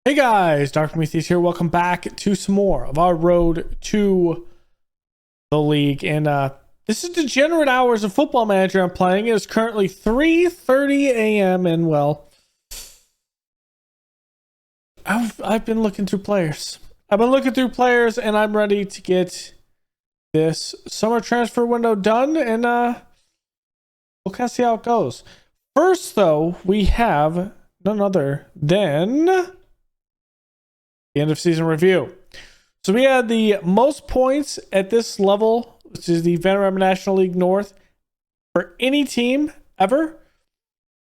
Hey guys, Dr. Prometheus here. Welcome back to some more of our road to the league. And this is Degenerate Hours of Football Manager I'm playing. It is currently 3:30 a.m. and well, I've been looking through players. And I'm ready to get this summer transfer window done, and we'll kind of see how it goes. First, though, we have none other than the end of season review. So we had the most points at this level, which is the FM National League North, for any team ever,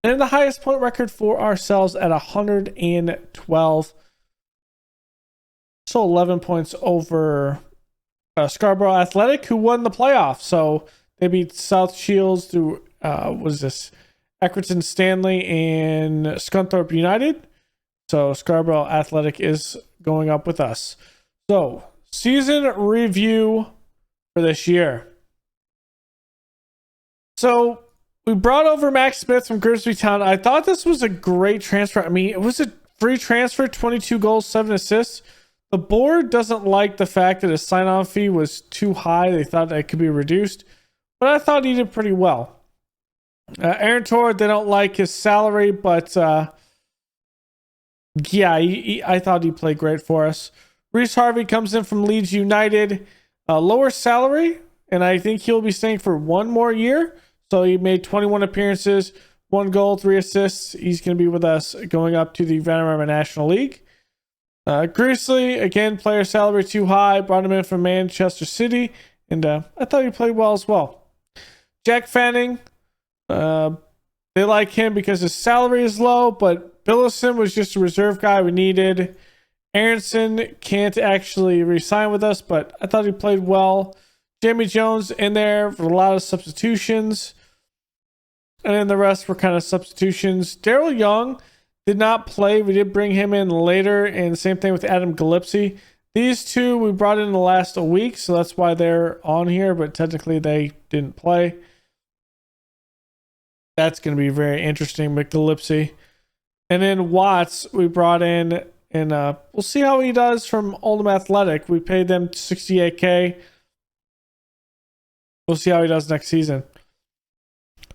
and the highest point record for ourselves at 112. So 11 points over Scarborough Athletic, who won the playoffs. So they beat South Shields through Eckerdton Stanley and Scunthorpe United. So Scarborough Athletic is going up with us. So season review for this year. So we brought over Max Smith from Grimsby Town. I thought this was a great transfer. I mean, it was a free transfer, 22 goals, 7 assists. The board doesn't like the fact that his sign-on fee was too high. They thought that it could be reduced, but I thought he did pretty well. Aaron Torr, they don't like his salary, but yeah, I thought he played great for us. Reese Harvey comes in from Leeds United, lower salary, and I think he'll be staying for one more year. So he made 21 appearances, 1 goal, 3 assists. He's going to be with us going up to the Vanarama National League. Greasley, again, player salary too high. Brought him in from Manchester City, and I thought he played well as well. Jack Fanning, they like him because his salary is low, but Billison was just a reserve guy we needed. Aronson can't actually re-sign with us, but I thought he played well. Jamie Jones in there for a lot of substitutions, and then the rest were kind of substitutions. Daryl Young did not play. We did bring him in later, and the same thing with Adam Gillespie. These two we brought in the last week, so that's why they're on here, but technically they didn't play. That's going to be very interesting with Gillespie. And then Watts we brought in, and we'll see how he does from Oldham Athletic. We paid them $68K. We'll see how he does next season.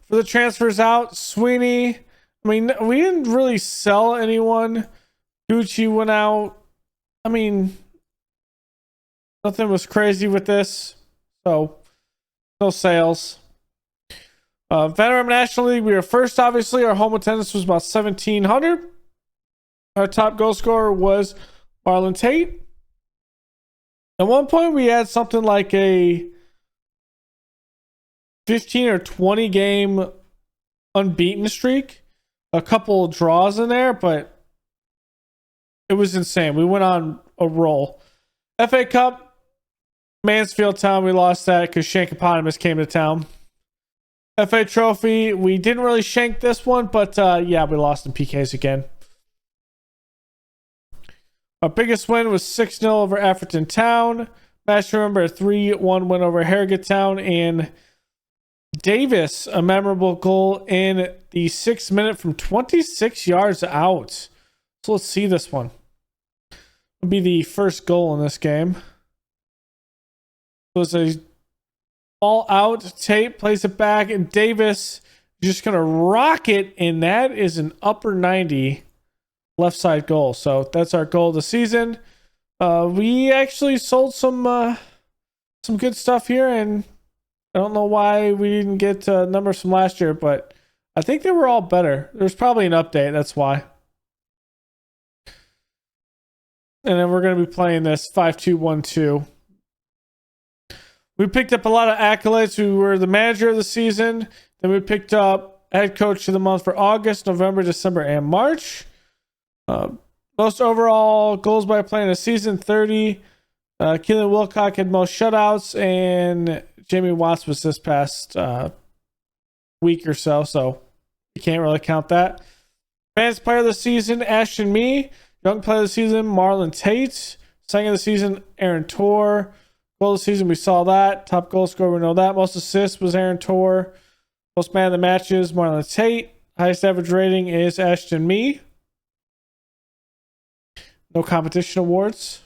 For the transfers out, Sweeney, I mean, we didn't really sell anyone. Gucci went out. I mean, nothing was crazy with this. So, no sales. Vanarama National League, we were first, obviously. Our home attendance was about 1,700. Our top goal scorer was Marlon Tate. At one point, we had something like a 15 or 20 game unbeaten streak. A couple of draws in there, but it was insane. We went on a roll. FA Cup, Mansfield Town, we lost that because Shankopotamus came to town. FA Trophy, we didn't really shank this one, but yeah, we lost in PKs again. Our biggest win was 6-0 over Atherton Town. Match remember, a 3-1 win over Harrogate Town, and Davis, a memorable goal in the 6th minute from 26 yards out. So let's see this one. It'll be the first goal in this game. So it's a ball out. Tate plays it back, and Davis just going to rock it, and that is an upper 90 left side goal. So that's our goal of the season. We actually sold some good stuff here, and I don't know why we didn't get numbers from last year, but I think they were all better. There's probably an update, that's why. And then we're going to be playing this 5-2-1-2. We picked up a lot of accolades. We were the manager of the season. Then we picked up head coach of the month for August, November, December, and March. Most overall goals by player in the season, 30. Keelan Wilcock had most shutouts, and Jamie Watts was this past week or so you can't really count that. Fans player of the season, Ashton Mee. Young player of the season, Marlon Tate. Second of the season, Aaron Torr. Goal of the season, we saw that. Top goal scorer, we know that. Most assists was Aaron Torr. Most man of the matches, Marlon Tate. Highest average rating is Ashton Mee. No competition awards.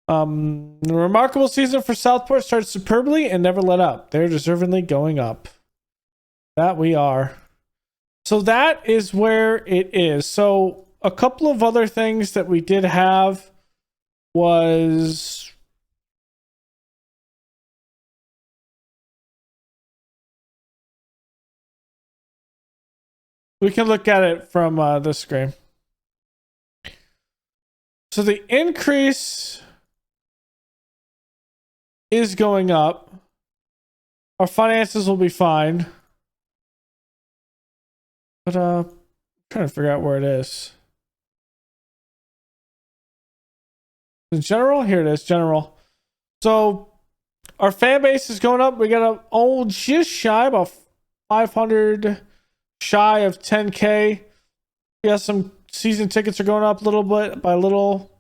The remarkable season for Southport started superbly and never let up. They're deservingly going up. That we are. So that is where it is. So a couple of other things that we did have was we can look at it from this screen. So the increase is going up. Our finances will be fine. But I'm trying to figure out where it is. In general, here it is, general. So our fan base is going up. We got just shy about 500 shy of 10K. We got some season tickets are going up a little bit by little.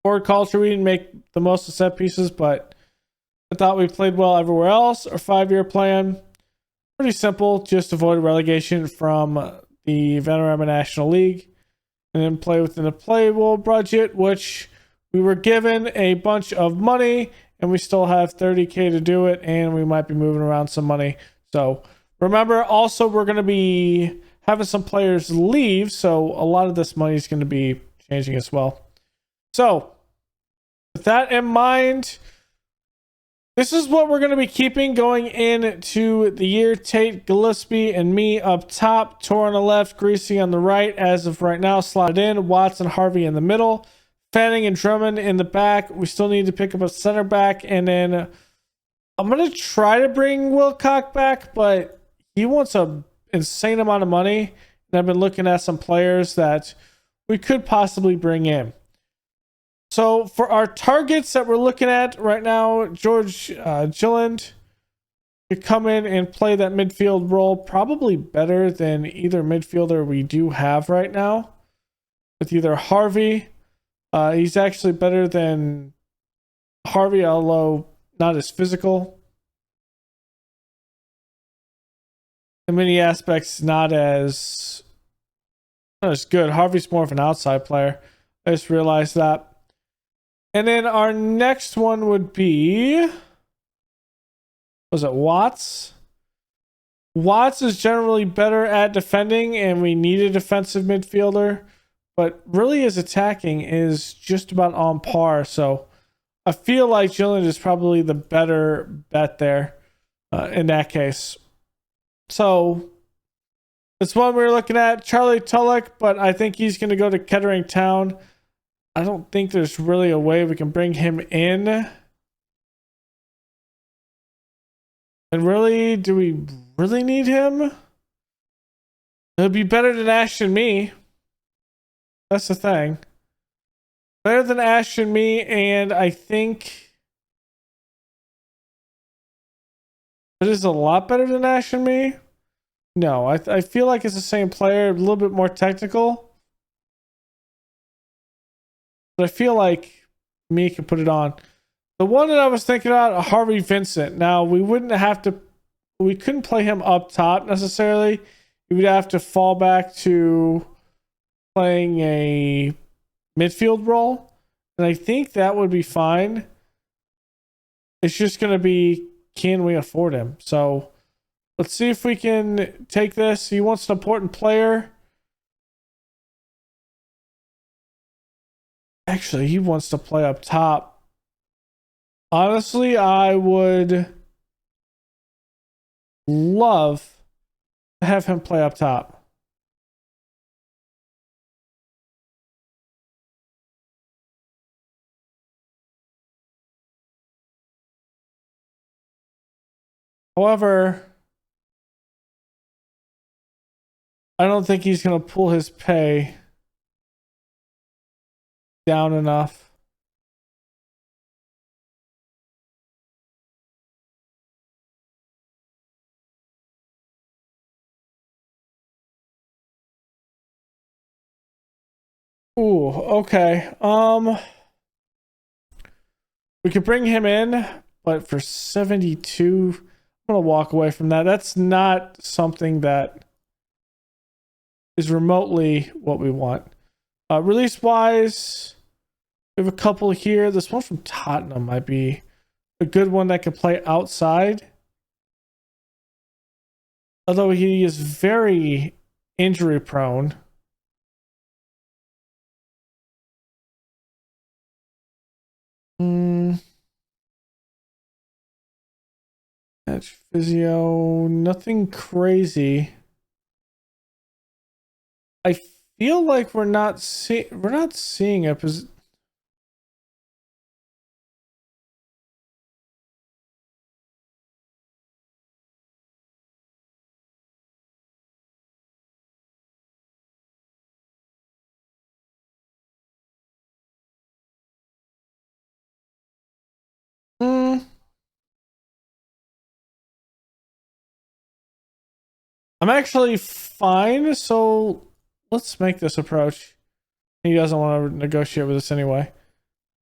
Board culture, we didn't make the most of set pieces, but I thought we played well everywhere else. Our 5-year plan, pretty simple, just avoid relegation from the Vanarama National League and then play within the playable budget, which we were given a bunch of money and we still have 30K to do it, and we might be moving around some money. So remember, also we're going to be having some players leave, so a lot of this money is going to be changing as well. So with that in mind, this is what we're going to be keeping going into the year. Tate, Gillespie, and me up top. Tor on the left, Greasy on the right. As of right now, slotted in. Watson, Harvey in the middle. Fanning and Drummond in the back. We still need to pick up a center back. And then I'm going to try to bring Wilcock back, but he wants an insane amount of money. And I've been looking at some players that we could possibly bring in. So for our targets that we're looking at right now, George Gilland could come in and play that midfield role, probably better than either midfielder we do have right now. With either Harvey, he's actually better than Harvey, although not as physical. In many aspects, not as good. Harvey's more of an outside player. I just realized that. And then our next one would be, was it Watts? Watts is generally better at defending, and we need a defensive midfielder, but really his attacking is just about on par. So I feel like Gilland is probably the better bet there in that case. So it's one we were looking at. Charlie Tulloch, but I think he's going to go to Kettering Town. I don't think there's really a way we can bring him in. And really, do we really need him? It'll be better than Ash and me. That's the thing. Better than Ash and me, and I think it is a lot better than Ash and me. No, I feel like it's the same player, a little bit more technical. But I feel like me could put it on. The one that I was thinking about, Harvey Vincent. Now, we couldn't play him up top necessarily. We would have to fall back to playing a midfield role. And I think that would be fine. It's just going to be, can we afford him? So let's see if we can take this. He wants an important player. Actually, he wants to play up top. Honestly, I would love to have him play up top. However, I don't think he's going to pull his pay down enough. Ooh, okay. We could bring him in, but for 72, I'm gonna walk away from that. That's not something that is remotely what we want. Release wise, we have a couple here. This one from Tottenham might be a good one that could play outside. Although he is very injury prone. Match physio, nothing crazy. I feel like we're not seeing a position. I'm actually fine, so let's make this approach. He doesn't want to negotiate with us anyway.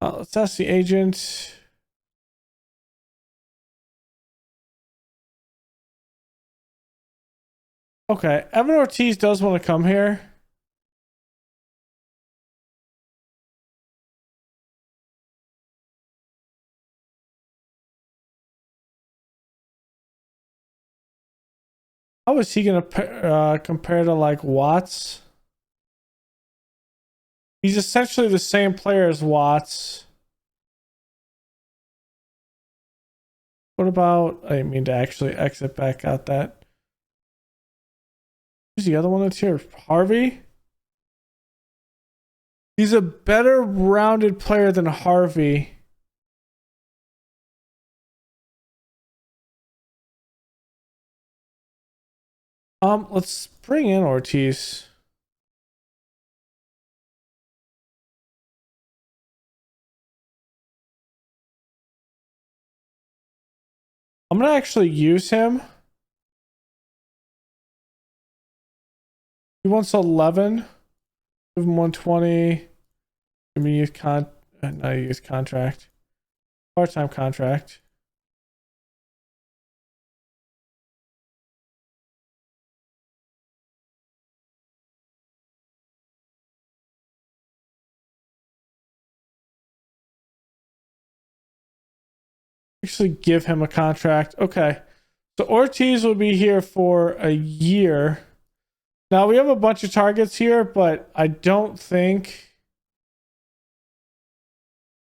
Let's ask the agent. Okay, Evan Ortiz does want to come here. How is he going to compare to like Watts? He's essentially the same player as Watts. What about, I didn't mean to actually exit back out that. Who's the other one that's here? Harvey? He's a better rounded player than Harvey. Let's bring in Ortiz. I'm gonna actually use him. He wants 11. Give him 120. Give me use contract. Part-time contract. Actually give him a contract. Okay. So Ortiz will be here for a year. Now we have a bunch of targets here, but I don't think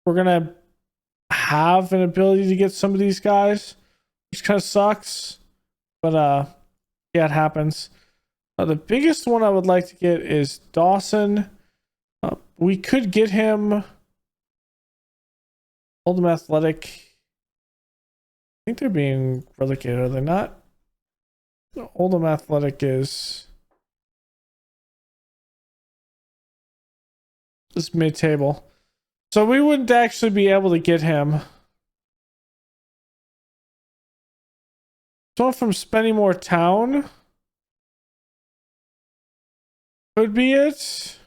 we're gonna have an ability to get some of these guys, which kind of sucks. But yeah, it happens. The biggest one I would like to get is Dawson. We could get him Oldham Athletic. I think they're being relegated, are they not? Oldham Athletic is this mid-table. So we wouldn't actually be able to get him. Someone from Spennymoor Town could be it.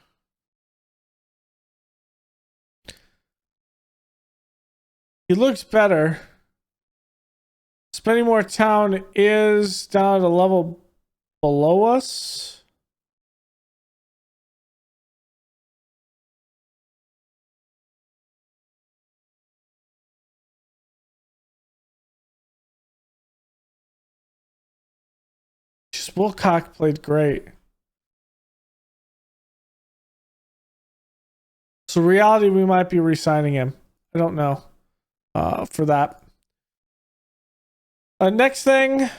He looks better. Spennymoor Town is down at a level below us. Just Wilcock played great. So reality, we might be re-signing him. I don't know for that. Next thing,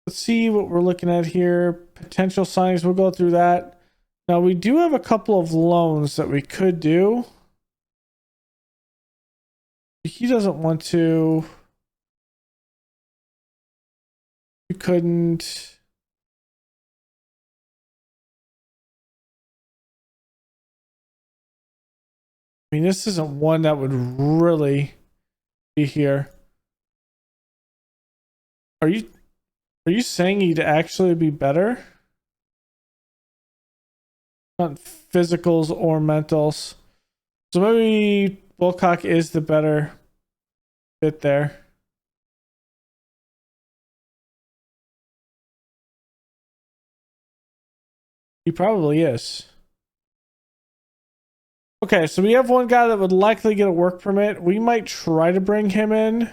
let's see what we're looking at here. Potential signings, we'll go through that. Now, we do have a couple of loans that we could do. He doesn't want to. We couldn't. I mean, this isn't one that would really be here. Are you saying he'd actually be better? Not physicals or mentals. So maybe Wilcock is the better fit there. He probably is. Okay, so we have one guy that would likely get a work permit. We might try to bring him in.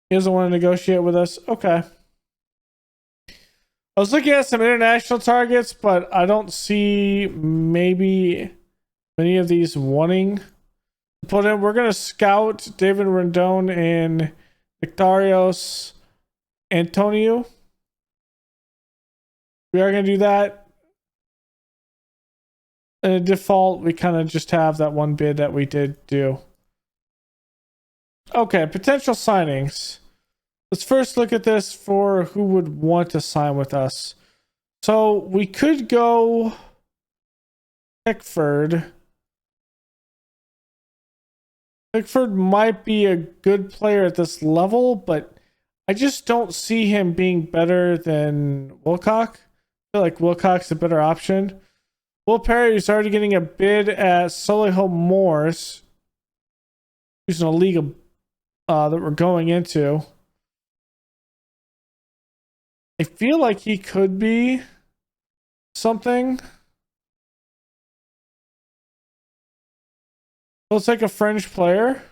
He doesn't want to negotiate with us. Okay. I was looking at some international targets, but I don't see maybe many of these wanting to put in. We're going to scout David Rendon and Victorios Antonio. We are going to do that. And a default, we kind of just have that one bid that we did do. Okay, potential signings. Let's first look at this for who would want to sign with us. So we could go Pickford. Pickford might be a good player at this level, but I just don't see him being better than Wilcock. I feel like Wilcock's a better option. Will Perry is already getting a bid at Solihull Moors, who's in a league that we're going into. I feel like he could be something. Let's take a French player.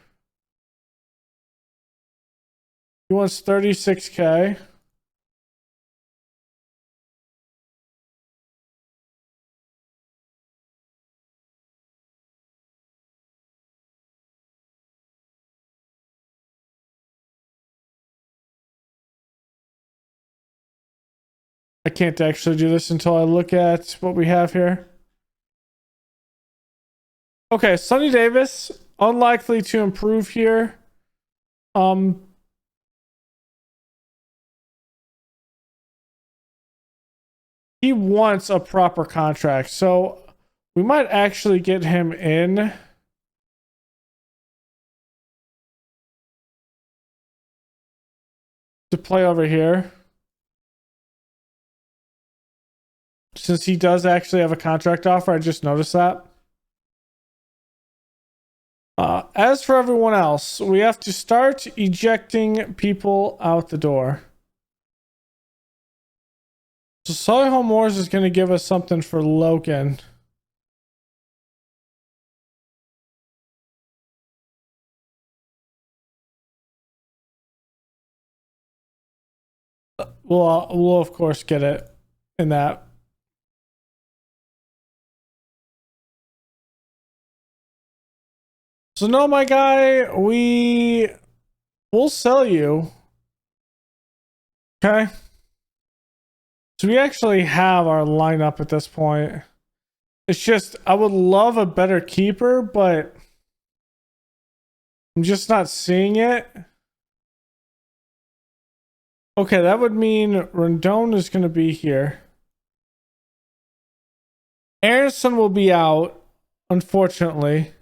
He wants 36K. I can't actually do this until I look at what we have here. Okay, Sonny Davis, unlikely to improve here. He wants a proper contract, so we might actually get him in. To play over here. Since he does actually have a contract offer, I just noticed that. As for everyone else, we have to start ejecting people out the door. So Solihull Moors is going to give us something for Logan. We'll of course get it in that. So no, my guy, we'll sell you. Okay. So we actually have our lineup at this point. It's just, I would love a better keeper, but I'm just not seeing it. Okay, that would mean Rendon is going to be here. Aronson will be out, unfortunately.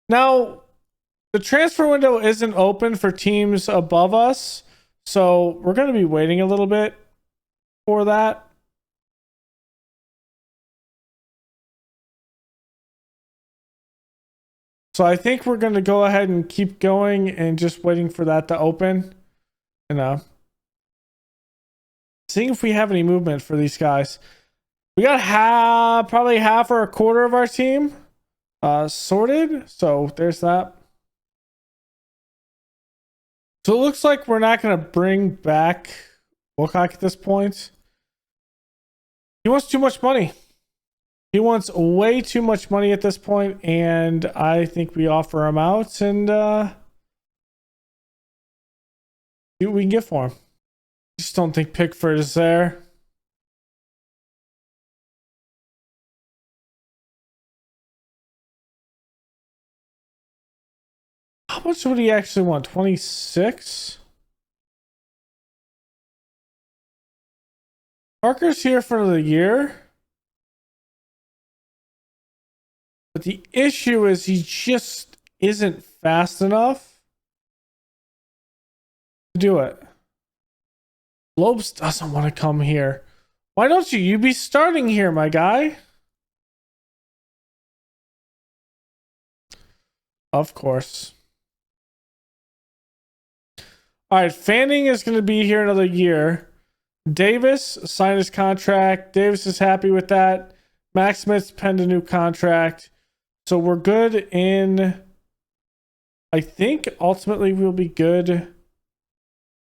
Now, the transfer window isn't open for teams above us, so we're going to be waiting a little bit for that. So I think we're going to go ahead and keep going and just waiting for that to open. And seeing if we have any movement for these guys. We got probably half or a quarter of our team sorted. So there's that. So it looks like we're not going to bring back Wilcock at this point. He wants too much money. He wants way too much money at this point, and I think we offer him out and see what we can get for him. Just don't think Pickford is there. How much would he actually want? 26? Parker's here for the year. But the issue is he just isn't fast enough to do it. Lopes doesn't want to come here. Why don't you? You be starting here, my guy. Of course. All right, Fanning is going to be here another year. Davis signed his contract. Davis is happy with that. Max Smith's penned a new contract. So we're good in... I think ultimately we'll be good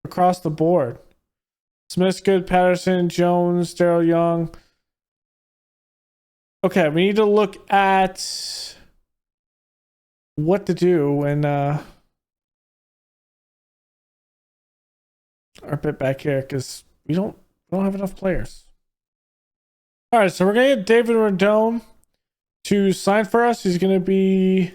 across the board. Smith's good, Patterson, Jones, Daryl Young. Okay, we need to look at what to do and our bit back here because we don't have enough players. All right, so we're gonna get David Rendon to sign for us. He's gonna be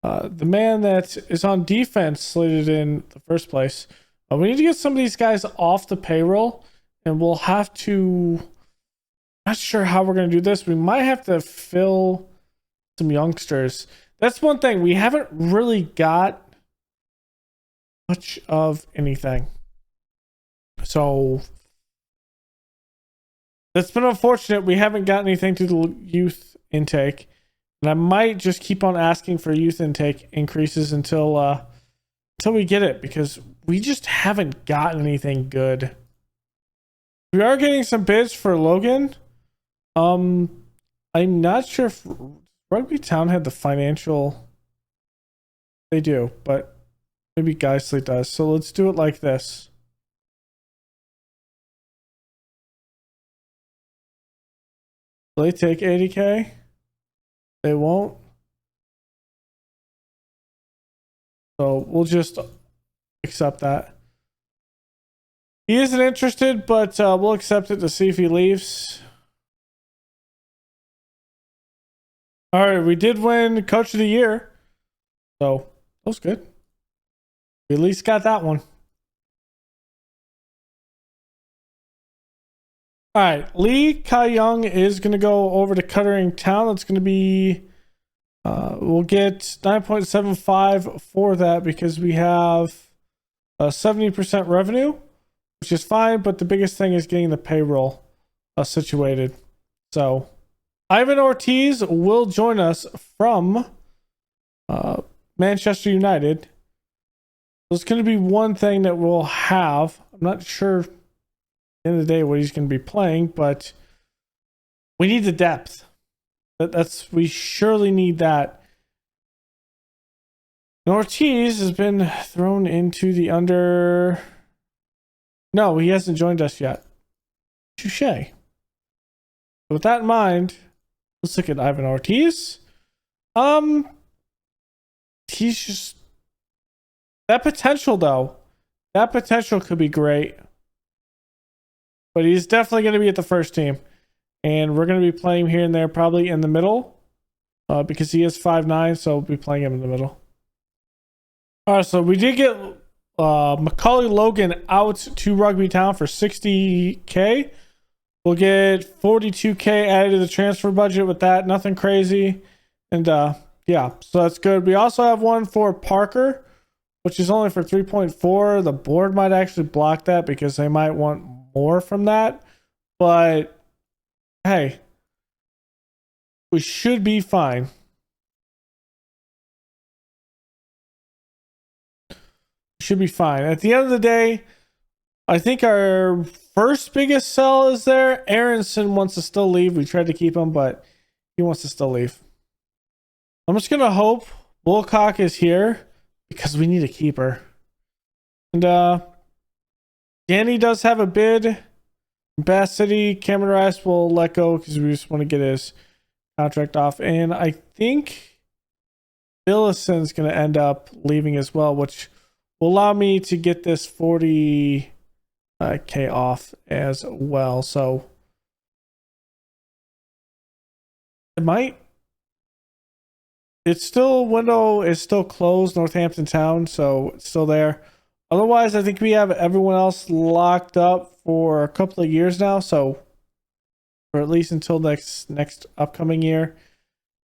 the man that is on defense slated in the first place. We need to get some of these guys off the payroll, and we'll have to. Not sure how we're going to do this. We might have to fill some youngsters. That's one thing. We haven't really got much of anything. So that's been unfortunate. We haven't got anything to the youth intake. And I might just keep on asking for youth intake increases until we get it, because we just haven't gotten anything good. We are getting some bids for Logan. I'm not sure if Rugby Town had the financial. They do, but maybe Geisley does. So let's do it like this. Will they take 80K? They won't. So we'll just accept that. He isn't interested, but we'll accept it to see if he leaves. All right, we did win Coach of the Year. So that was good. We at least got that one. All right, Lee Kai Young is going to go over to Kettering Town. That's going to be, we'll get 9.75 for that because we have 70% revenue, which is fine. But the biggest thing is getting the payroll situated. So Ivan Ortiz will join us from Manchester United. So it's going to be one thing that we'll have. I'm not sure at the end of the day what he's going to be playing, but we need the depth. We surely need that. And Ortiz has been thrown into the under. No, he hasn't joined us yet. Touche. With that in mind, let's look at Ivan Ortiz. He's just that potential though. That potential could be great. But he's definitely going to be at the first team. And we're going to be playing here and there, probably in the middle. Because he is 5'9", so we'll be playing him in the middle. Alright, so we did get Macaulay Logan out to Rugby Town for 60K. We'll get 42K added to the transfer budget with that. Nothing crazy. And yeah, so that's good. We also have one for Parker, which is only for 3.4. The board might actually block that because they might want more from that. But hey, we should be fine. Should be fine. At the end of the day, I think our first biggest sell is there. Aronson wants to still leave. We tried to keep him, but he wants to still leave. I'm just going to hope Wilcock is here because we need a keeper. And Danny does have a bid. Bass City, Cameron Rice will let go because we just want to get his contract off. And I think Billison's going to end up leaving as well, which will allow me to get this 40K off as well. So it might. It's still, window is still closed, Northampton Town, so it's still there. Otherwise, I think we have everyone else locked up for a couple of years now, so or at least until next upcoming year.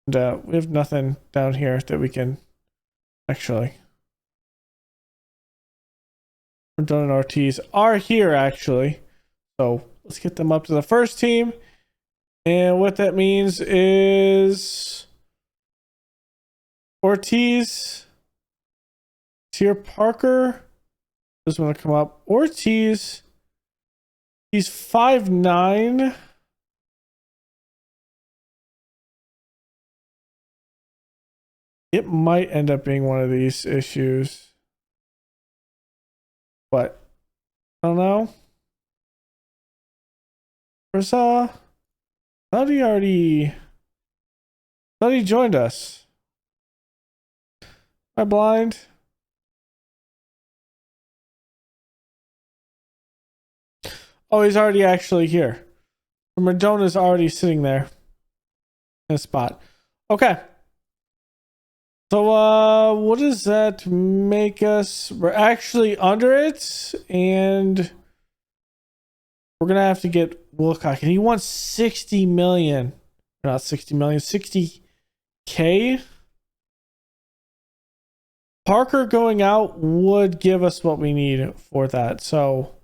And we have nothing down here that we can actually. Rendon and Ortiz are here actually, so let's get them up to the first team. And what that means is Ortiz is here. Parker doesn't want to come up. Ortiz, he's 5'9". It might end up being one of these issues, but I don't know. Where's thought he joined us. Am I blind? Oh, he's already actually here. Mardona's already sitting there in a spot. Okay. So what does that make us? We're actually under it, and we're gonna have to get Wilcock, and he wants 60 million. Not 60 million, 60K. Parker going out would give us what we need for that. So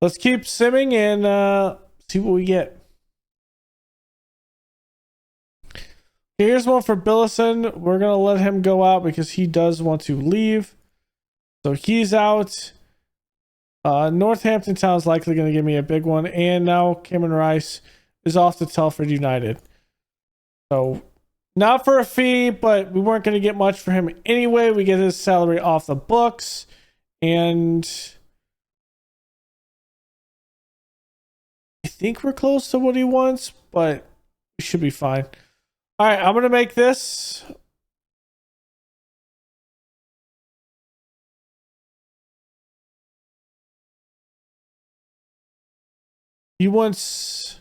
let's keep simming and see what we get. Here's one for Billison. We're going to let him go out because he does want to leave. So he's out. Northampton Town's likely going to give me a big one. And now Cameron Rice is off to Telford United. So not for a fee, but we weren't going to get much for him anyway. We get his salary off the books. And I think we're close to what he wants, but we should be fine. All right, I'm going to make this. He wants...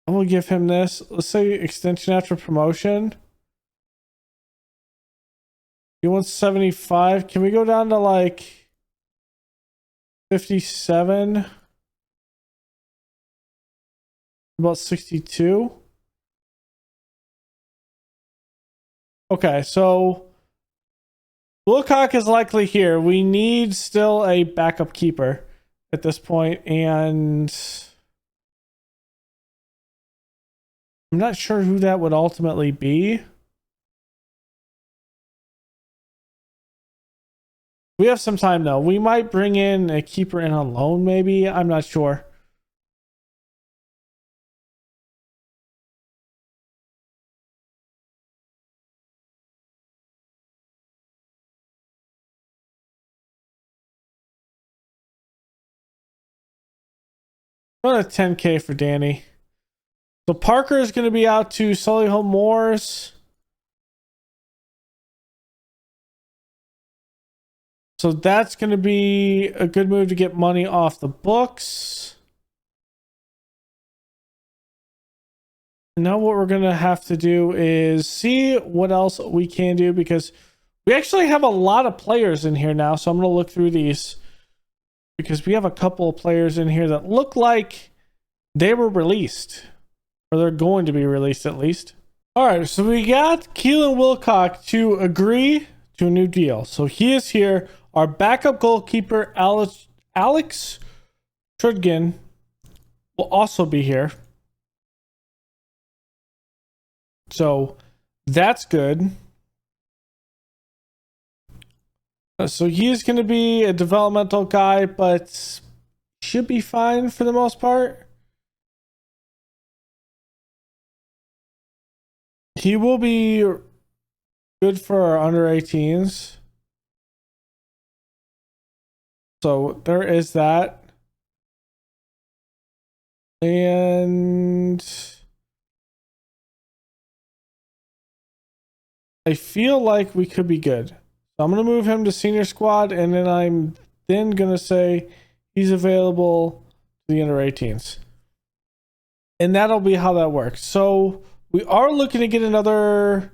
I'm going to give him this. Let's say extension after promotion. He wants 75. Can we go down to like 57? About 62. Okay, so Wilcock is likely here. We need still a backup keeper at this point, and I'm not sure who that would ultimately be. We have some time though. We might bring in a keeper in on loan, maybe. I'm not sure. Another 10K for Danny. So Parker is going to be out to Solihull Moors. So that's going to be a good move to get money off the books. Now what we're going to have to do is see what else we can do, because we actually have a lot of players in here now. So I'm going to look through these, because we have a couple of players in here that look like they were released, or they're going to be released at least. All right, so we got Keelan Wilcock to agree to a new deal. So he is here. Our backup goalkeeper, Alex Trudgen, will also be here. So that's good. So he is going to be a developmental guy, but should be fine for the most part. He will be good for our under 18s. So there is that. And I feel like we could be good. So I'm going to move him to senior squad, and then I'm then going to say he's available to the under 18s. And that'll be how that works. So we are looking to get another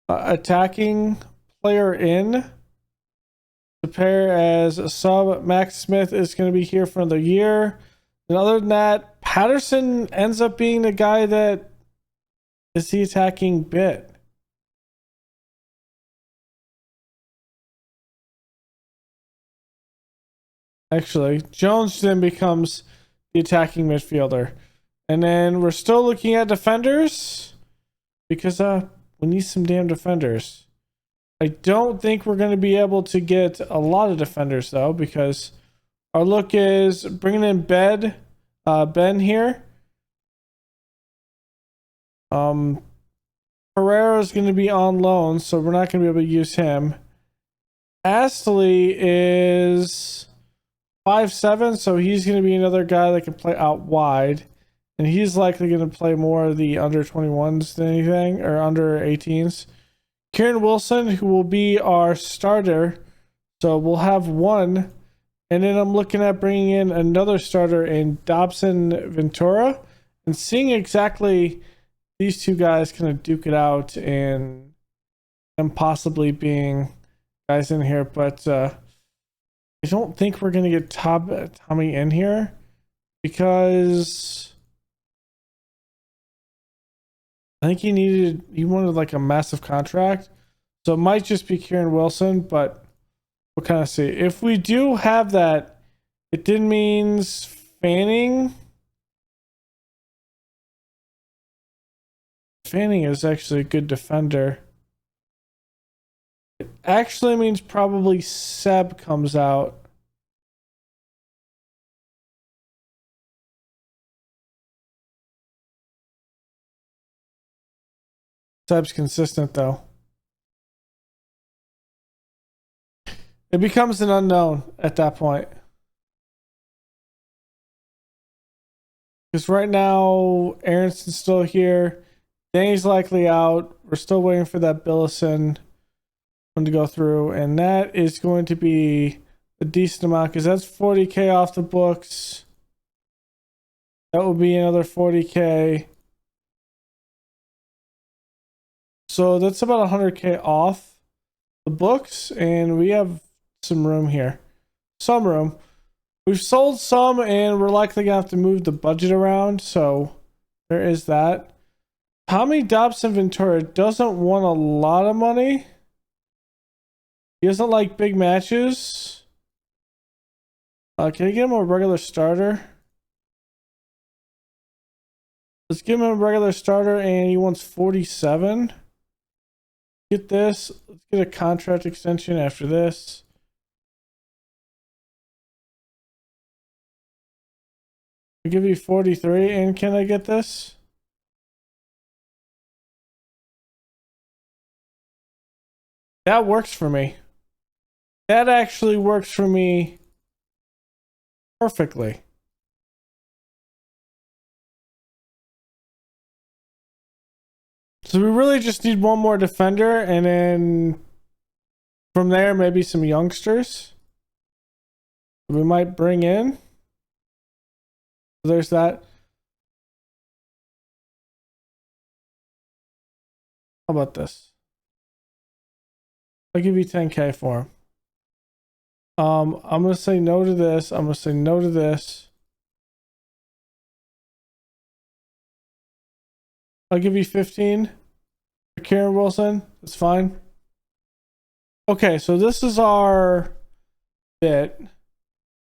attacking player in to pair as a sub. Max Smith is going to be here for another year. And other than that, Patterson ends up being the guy that is the attacking bit. Actually, Jones then becomes the attacking midfielder. And then we're still looking at defenders because we need some damn defenders. I don't think we're going to be able to get a lot of defenders though, because our look is bringing in Ben here. Pereira is going to be on loan, so we're not going to be able to use him. Astley is 5'7", so he's going to be another guy that can play out wide. And he's likely going to play more of the under 21s than anything, or under 18s. Kieran Wilson, who will be our starter. So we'll have one. And then I'm looking at bringing in another starter in Dobson Ventura. And seeing exactly these two guys kind of duke it out and possibly being guys in here. But I don't think we're going to get Tommy in here. Because I think he wanted like a massive contract. So it might just be Kieran Wilson, but we'll kind of see. If we do have that, it then means Fanning. Fanning is actually a good defender. It actually means probably Seb comes out. Seb's consistent though. It becomes an unknown at that point. Because right now, Aronson's still here. Danny's likely out. We're still waiting for that Billison one to go through. And that is going to be a decent amount because that's 40K off the books. That will be another 40K. So that's about 100K off the books. And we have some room here. Some room. We've sold some and we're likely going to have to move the budget around. So there is that. Tommy Dobson Ventura doesn't want a lot of money. He doesn't like big matches. Can I get him a regular starter? Let's give him a regular starter and he wants 47. Get this. Let's get a contract extension after this. I'll give you 43 and can I get this? That works for me. That actually works for me perfectly. So we really just need one more defender and then from there maybe some youngsters we might bring in. So there's that. How about this? I'll give you 10K for him. I'm gonna say no to this. I'm gonna say no to this. I'll give you 15 for Kieran Wilson. That's fine. Okay, so this is our bit.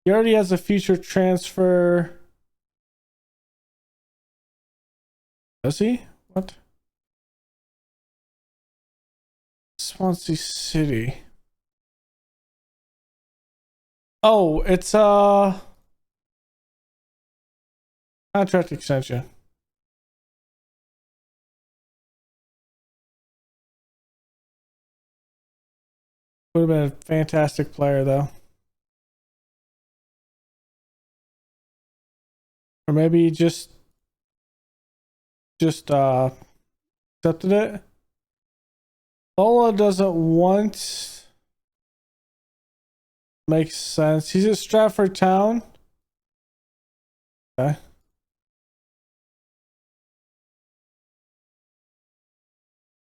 He already has a future transfer. Does he? What? Swansea City. Oh, it's contract extension. Would have been a fantastic player though. Or maybe he just accepted it. Lola doesn't want. Makes sense. He's at Stratford Town. Okay.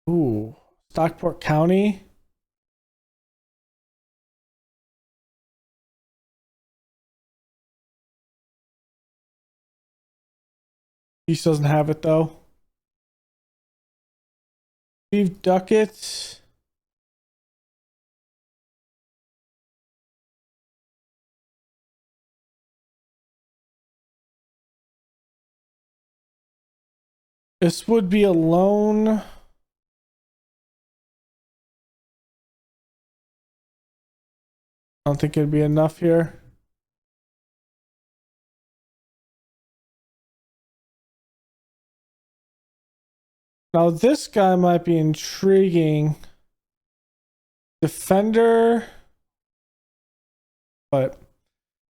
Ooh, Stockport County. He doesn't have it though. Steve Duckett. This would be a loan. I don't think it'd be enough here. Now this guy might be intriguing. Defender. But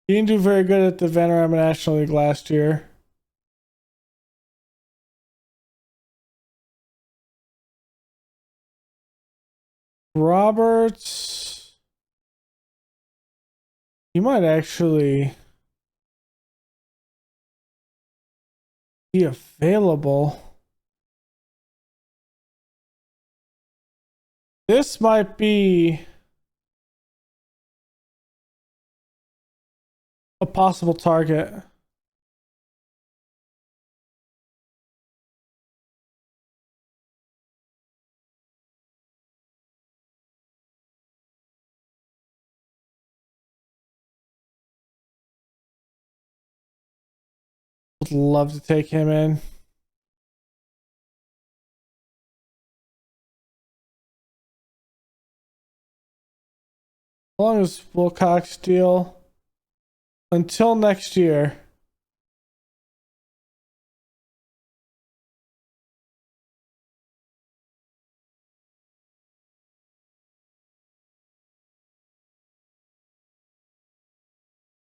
he didn't do very good at the Vanarama National League last year. Roberts. He might actually be available. This might be a possible target. Would love to take him in. As long as Wilcox deal until next year.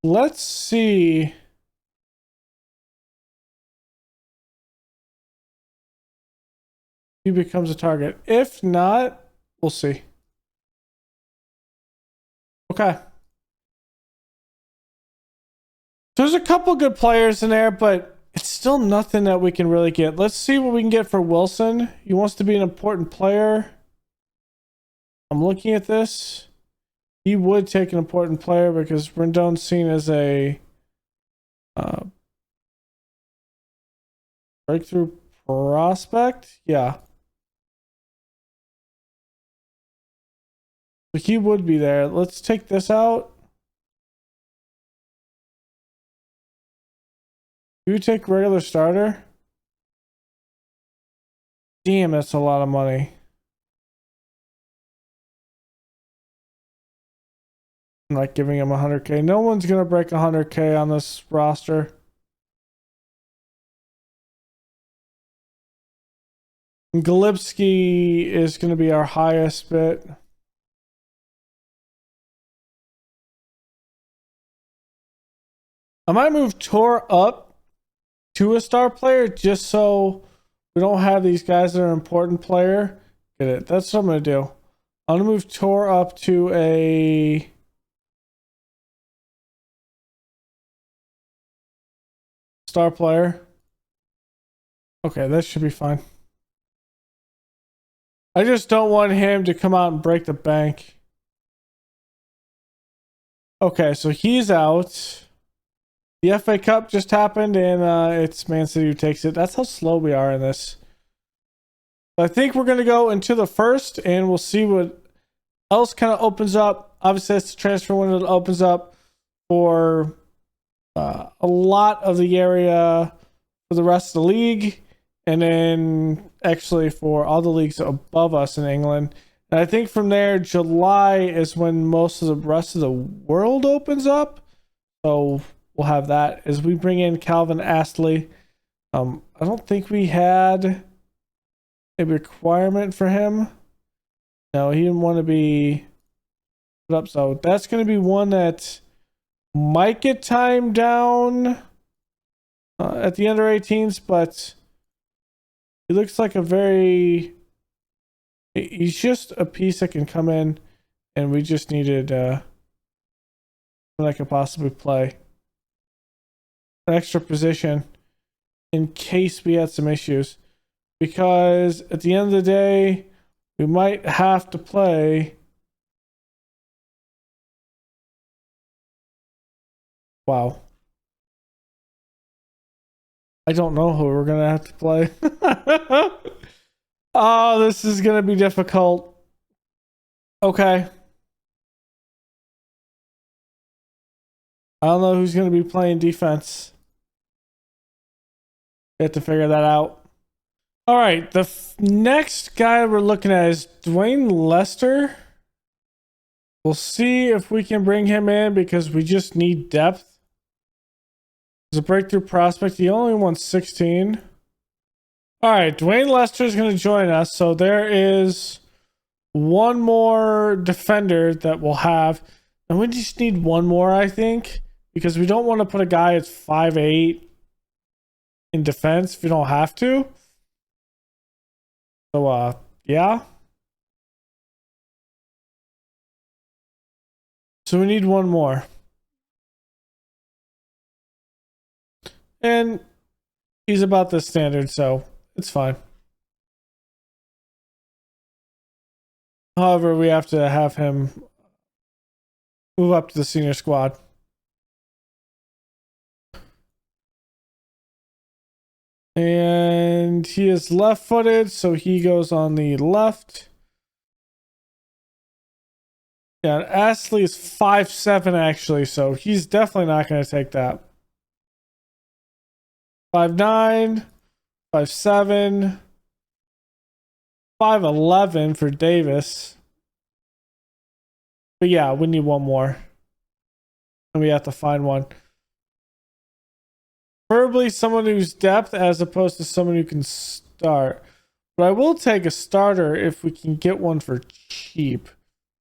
Let's see. He becomes a target. If not, we'll see. Okay. So there's a couple good players in there, but it's still nothing that we can really get. Let's see what we can get for Wilson. He wants to be an important player. I'm looking at this. He would take an important player because Rendon's seen as a breakthrough prospect. Yeah. But he would be there. Let's take this out. You take regular starter? Damn, that's a lot of money. I'm not giving him 100K. No one's going to break 100K on this roster. Galipsky is going to be our highest bit. I might move Tor up to a star player just so we don't have these guys that are an important player. Get it? That's what I'm going to do. I'm going to move Tor up to a star player. Okay, that should be fine. I just don't want him to come out and break the bank. Okay, so he's out. The FA Cup just happened, and it's Man City who takes it. That's how slow we are in this. I think we're going to go into the first, and we'll see what else kind of opens up. Obviously, it's the transfer window that opens up for a lot of the area for the rest of the league, and then actually for all the leagues above us in England. And I think from there, July is when most of the rest of the world opens up. So we'll have that as we bring in Calvin Astley. I don't think we had a requirement for him. No, he didn't want to be put up. So that's going to be one that might get timed down at the under 18s, but he looks like a very... He's just a piece that can come in, and we just needed someone that could possibly play an extra position in case we had some issues. Because at the end of the day, we might have to play. Wow. I don't know who we're going to have to play. Oh, this is going to be difficult. Okay. I don't know who's going to be playing defense. We have to figure that out. All right, the next guy we're looking at is Dwayne Lester. We'll see if we can bring him in because we just need depth. He's a breakthrough prospect. He only won 16. All right, Dwayne Lester is going to join us. So there is one more defender that we'll have. And we just need one more, I think, because we don't want to put a guy that's 5'8" in defense if you don't have to. So, yeah. So we need one more. And he's about the standard, so it's fine. However, we have to have him move up to the senior squad. And he is left-footed, so he goes on the left. Yeah, Astley is 5'7" actually, so he's definitely not going to take that. 5'9", 5'7", 5'11" for Davis. But yeah, we need one more. And we have to find one. Preferably someone who's depth as opposed to someone who can start. But I will take a starter if we can get one for cheap,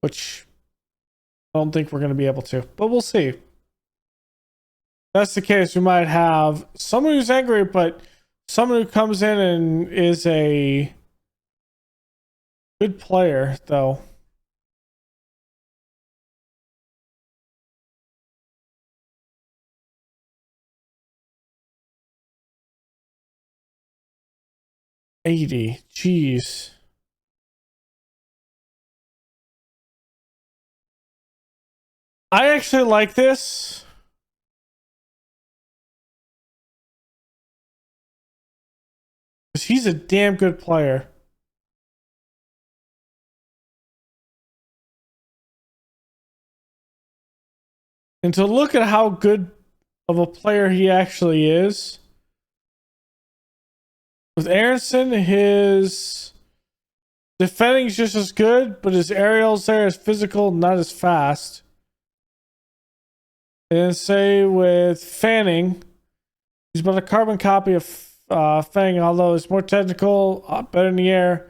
which I don't think we're going to be able to, but we'll see. If that's the case, we might have someone who's angry, but someone who comes in and is a good player, though. $80, jeez. I actually like this. Because he's a damn good player. And to look at how good of a player he actually is. With Aronson, his defending is just as good, but his aerials there is physical, not as fast. And then say with Fanning, he's about a carbon copy of Fanning, although it's more technical, better in the air,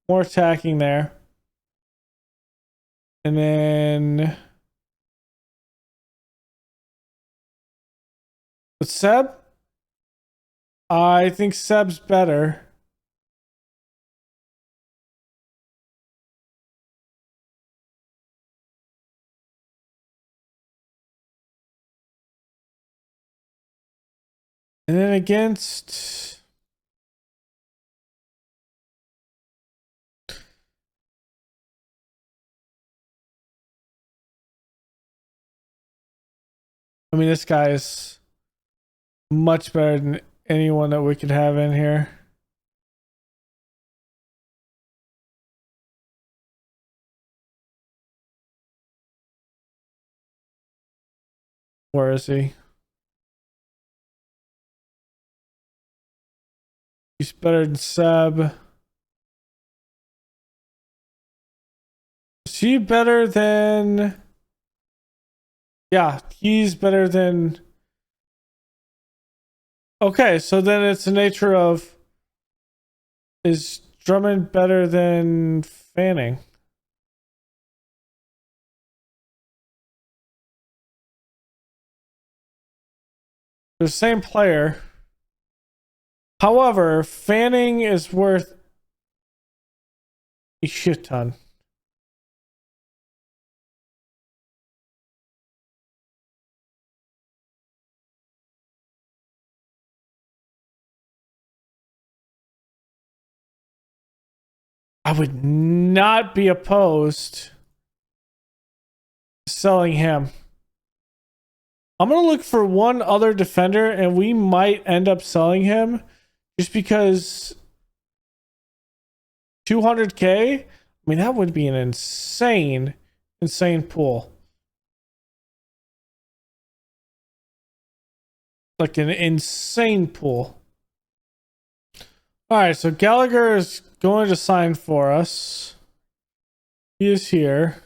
more attacking there. And then with Seb, I think Seb's better. And then against... I mean, this guy is much better than anyone that we could have in here. Where is he? He's better than Seb. Is he better than... Yeah, he's better than... Okay, so then it's the nature of... Is Drummond better than Fanning? They're the same player. However, Fanning is worth a shit ton. I would not be opposed to selling him. I'm going to look for one other defender, and we might end up selling him just because 200K, I mean, that would be an insane pool. Like an insane pool. All right, so Gallagher is going to sign for us. He is here.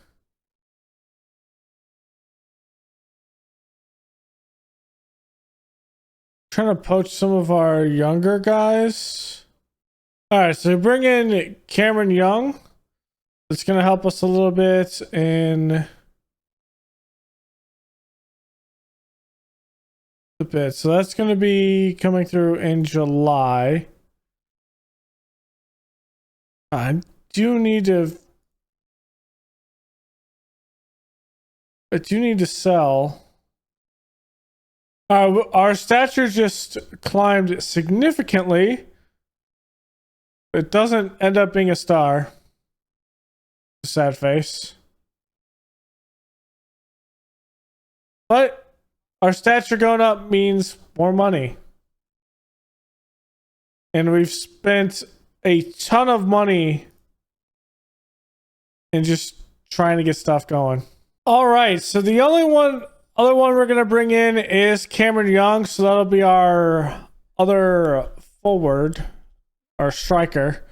Trying to poach some of our younger guys. All right, so we bring in Cameron Young. It's going to help us a little bit in the bit. So that's going to be coming through in July. I do need to sell. Our stature just climbed significantly. It doesn't end up being a star. Sad face. But our stature going up means more money. And we've spent a ton of money in just trying to get stuff going. All right, so the other one we're going to bring in is Cameron Young. So that'll be our other forward, our striker.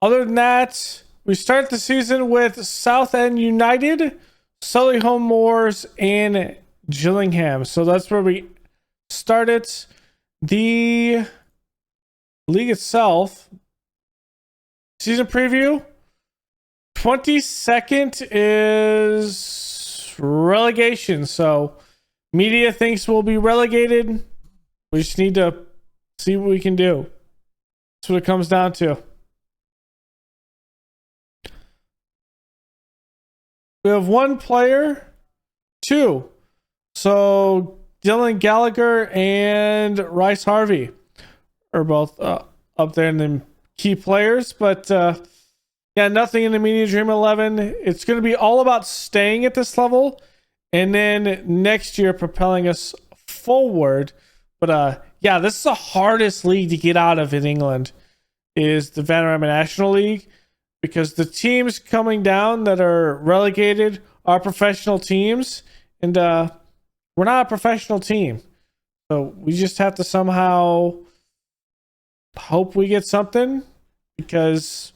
Other than that, we start the season with Southend United, Solihull Moors, and Gillingham. So that's where we started. The league itself, season preview, 22nd is relegation. So media thinks we'll be relegated. We just need to see what we can do. That's what it comes down to. We have one player, two. So Dylan Gallagher and Rice Harvey are both up there in the key players. But yeah, nothing in the Media Dream 11. It's going to be all about staying at this level and then next year propelling us forward. But yeah, this is the hardest league to get out of in England, is the Vanarama National League. Because the teams coming down that are relegated are professional teams. And we're not a professional team. So we just have to somehow hope we get something. Because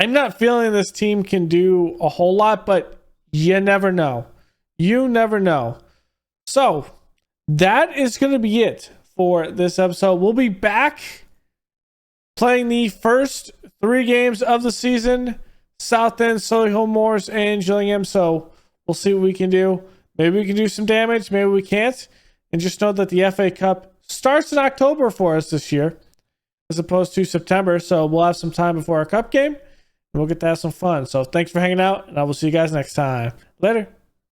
I'm not feeling this team can do a whole lot. But you never know. You never know. So that is going to be it for this episode. We'll be back playing the first 3 games of the season, Southend, Solihull Moors, and Gillingham. So we'll see what we can do. Maybe we can do some damage. Maybe we can't. And just know that the FA Cup starts in October for us this year, as opposed to September. So we'll have some time before our cup game, and we'll get to have some fun. So thanks for hanging out, and I will see you guys next time. Later.